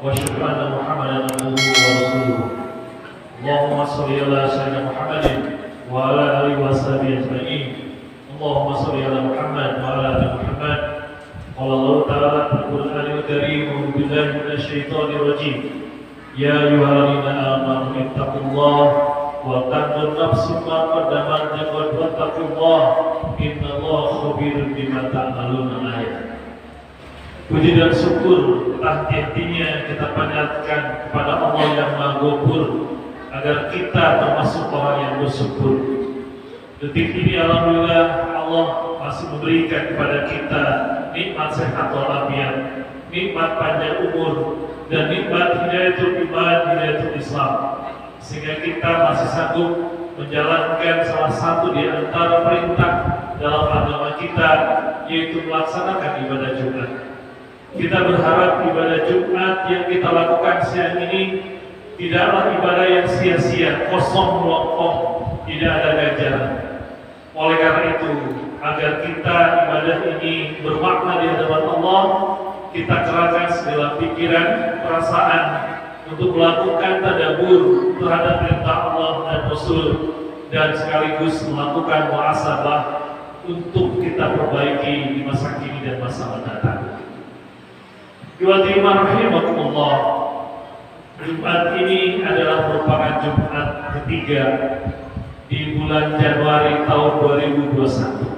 وأشهد أن محمدا عبده ورسوله. اللهم صل على سيدنا محمد وعلى آله وصحبه أجمعين. اللهم صل على محمد وعلى آل محمد. قال الله تعالى في القرآن الكريم: أعوذ بالله من الشيطان الرجيم. يا أيها الذين آمنوا اتقوا الله وتنظر نفس ما قدمت لغد واتقوا الله إن الله خبير بما تعملون. Ayat. Puji dan syukur hati-hatinya kita panjatkan kepada Allah yang Maha Ghafur agar kita termasuk orang yang bersyukur. Detik ini alhamdulillah Allah masih memberikan kepada kita nikmat sehat walafiat, nikmat panjang umur, dan nikmat hidayatul iman, hidayatul Islam, sehingga kita masih sanggup menjalankan salah satu di antara perintah dalam agama kita, yaitu melaksanakan ibadah Jumat. Kita berharap ibadah Jumat yang kita lakukan siang ini tidaklah ibadah yang sia-sia, kosong melompong, tidak ada ganjaran. Oleh karena itu, agar kita ibadah ini bermakna di hadapan Allah, kita kerahkan segala pikiran, perasaan untuk melakukan tadabbur terhadap perintah Allah dan Rasul, dan sekaligus melakukan muhasabah untuk kita perbaiki di masa kini dan masa mendatang. Rahimakumullah, Jumat ini adalah merupakan Jumat ketiga di bulan Januari tahun 2021.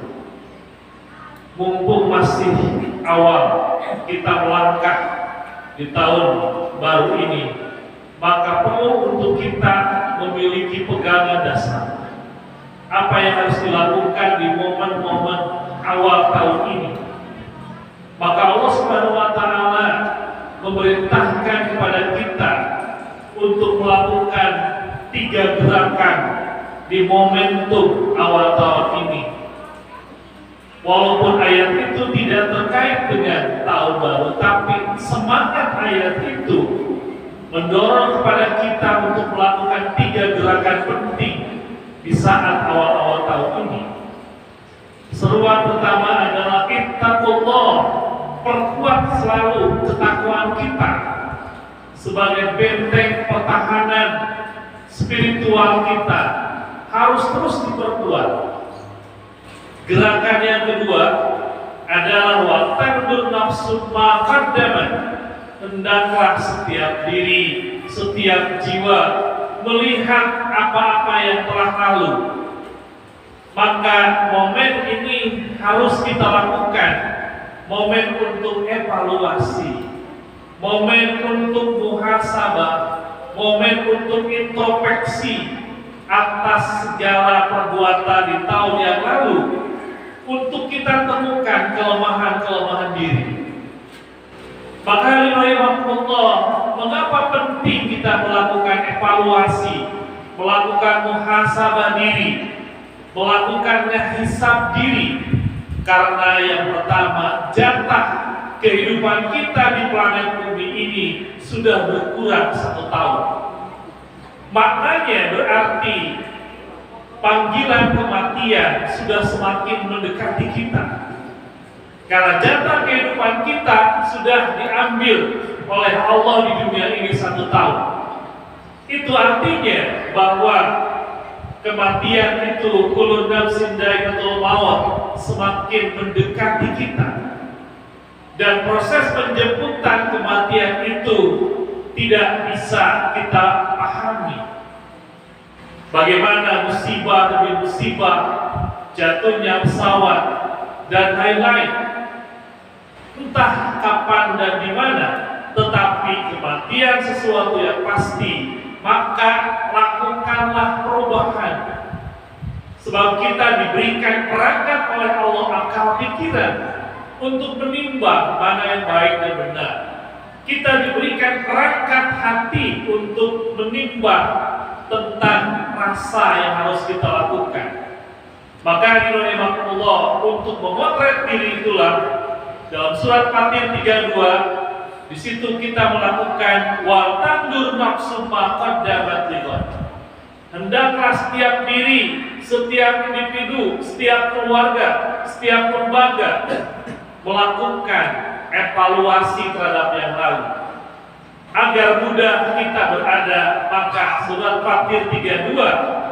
Mumpung masih awal kita melangkah di tahun baru ini, maka perlu untuk kita memiliki pegangan dasar. Apa yang harus dilakukan di momen-momen awal tahun ini? Maka Allah Subhanahu wa Ta'ala memerintahkan kepada kita untuk melakukan 3 gerakan di momentum awal tahun ini. Walaupun ayat itu tidak terkait dengan tahun baru, tapi semangat ayat itu mendorong kepada kita untuk melakukan 3 gerakan penting di saat awal-awal tahun ini. Seruan pertama adalah ittaqullah, perkuat selalu ketakwaan kita sebagai benteng pertahanan spiritual kita, harus terus diperkuat. Gerakan yang kedua adalah wa tandur nafsu ma qaddamat, hendaklah setiap diri, setiap jiwa melihat apa-apa yang telah lalu. Maka momen ini harus kita lakukan, momen untuk evaluasi, momen untuk muhasabah, momen untuk introspeksi atas segala perbuatan di tahun yang lalu, untuk kita temukan kelemahan-kelemahan diri. Maka rahimahullah, mengapa penting kita melakukan evaluasi, melakukan muhasabah diri, melakukan hisab diri? Karena yang pertama, jatah kehidupan kita di planet bumi ini sudah berkurang 1 tahun. Maknanya berarti panggilan kematian sudah semakin mendekati kita. Karena jatah kehidupan kita sudah diambil oleh Allah di dunia ini 1 tahun. Itu artinya bahwa kematian itu, kullu nafsin dha'iqatul maut, semakin mendekati kita. Dan proses penjemputan kematian itu tidak bisa kita pahami. Bagaimana musibah demi musibah, jatuhnya pesawat dan lain-lain, entah kapan dan di mana, tetapi kematian sesuatu yang pasti. Maka lakukanlah perubahan, sebab kita diberikan perangkat oleh Allah akal pikiran untuk menimbang mana yang baik dan benar. Kita diberikan perangkat hati untuk menimbang tentang rasa yang harus kita lakukan. Maka rahimahullah, untuk memotret diri itulah dalam surat Fatir 32, di situ kita melakukan wal tandur nafsu ma qaddamat lighad. Hendaklah setiap diri, setiap individu, setiap keluarga, setiap lembaga melakukan evaluasi terhadap yang lalu. Agar mudah kita berada, maka surat Fatir 32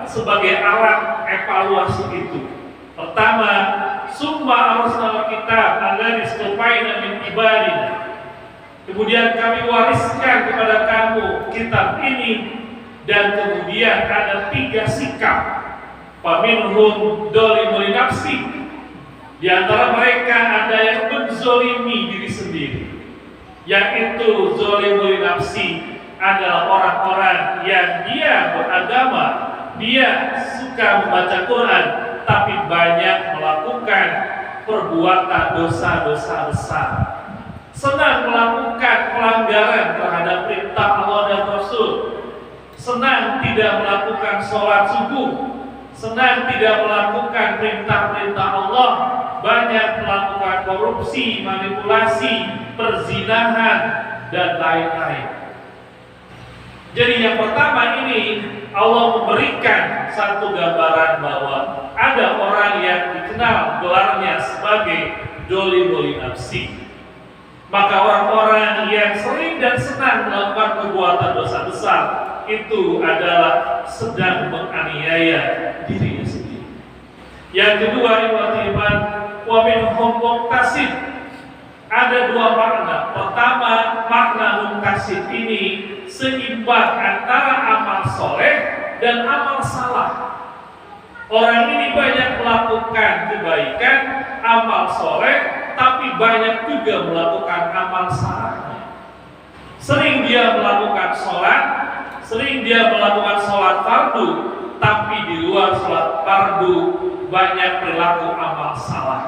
sebagai alat evaluasi itu. Pertama, summa arsalna kitab alladzi istafaina min ibadina. Kemudian kami wariskan kepada kamu kitab ini, dan kemudian ada 3 sikap. Faminhum dzalimun li nafsi. Di antara mereka ada yang menzolimi diri sendiri. Yaitu zalimul nafsi adalah orang-orang yang dia beragama, dia suka membaca Quran, tapi banyak melakukan perbuatan dosa-dosa besar. Senang melakukan pelanggaran terhadap perintah Allah dan Rasul. Senang tidak melakukan sholat subuh. Senang tidak melakukan perintah-perintah Allah. Banyak melakukan korupsi, manipulasi, perzinahan, dan lain-lain. Jadi yang pertama ini Allah memberikan satu gambaran bahwa ada orang yang dikenal gelarnya sebagai dolimul nafsi. Maka orang-orang yang sering dan senang melakukan perbuatan dosa besar itu adalah sedang menganiaya dirinya sendiri. Yang kedua, iman wa minhum muqtasid. Ada 2 makna. Pertama, makna muqtasid ini seimbang antara amal soleh dan amal salah. Orang ini banyak melakukan kebaikan, amal soleh, tapi banyak juga melakukan amal salahnya. Sering dia melakukan sholat, sering dia melakukan sholat fardu, tapi di luar sholat fardu banyak perilaku amal salah.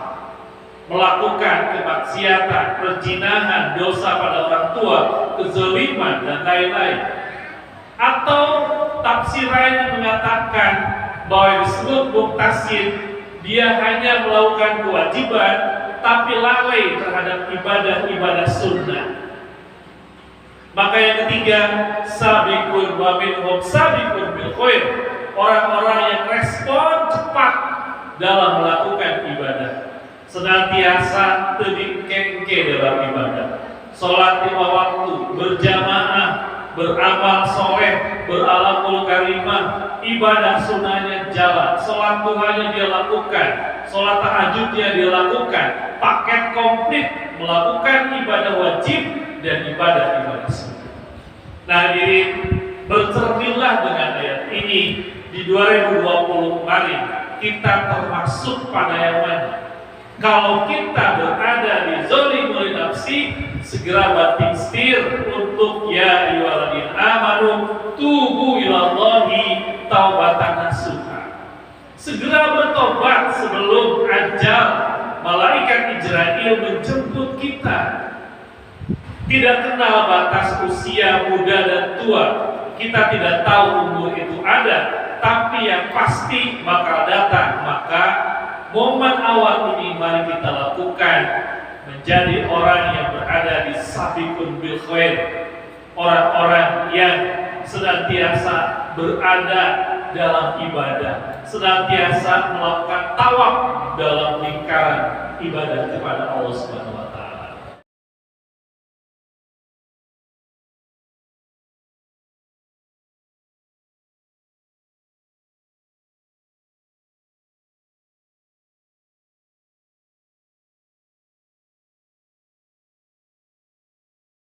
Melakukan kemaksiatan, perzinahan, dosa pada orang tua, kezaliman, dan lain-lain. Atau tafsir lain mengatakan bahwa disebut muqtasid, dia hanya melakukan kewajiban tapi lalai terhadap ibadah-ibadah sunnah. Maka yang ketiga, sabiqun wa minhum sabiqun bil khair. Orang-orang yang respon cepat dalam melakukan ibadah, senantiasa tedingke-engke dalam ibadah, sholat 5 waktu, berjamaah, beramal soleh, beralamul karimah, ibadah sunnahnya jalan, sholat duhanya dia lakukan, sholat tahajudnya dia lakukan, paket komplit, melakukan ibadah wajib dan ibadah sunnah. Nah, hadirin, bercerminlah dengan ayat ini. Di 2020 kemarin kita termasuk pada yang mana? Kalau kita berada di zalimul nafsi, segera banting setir untuk ya ayyuhalladzina amanu tubu ilallahi taubatan nasuha. Segera bertobat sebelum ajal malaikat Israel menjemput kita. Tidak kenal batas usia muda dan tua. Kita tidak tahu umur itu ada, tapi yang pasti bakal datang. Maka momen awal ini mari kita lakukan menjadi orang yang berada di sabiqun bil khair, orang-orang yang senantiasa berada dalam ibadah, senantiasa melakukan tawaf dalam lingkaran ibadah kepada Allah Subhanahu wa taala.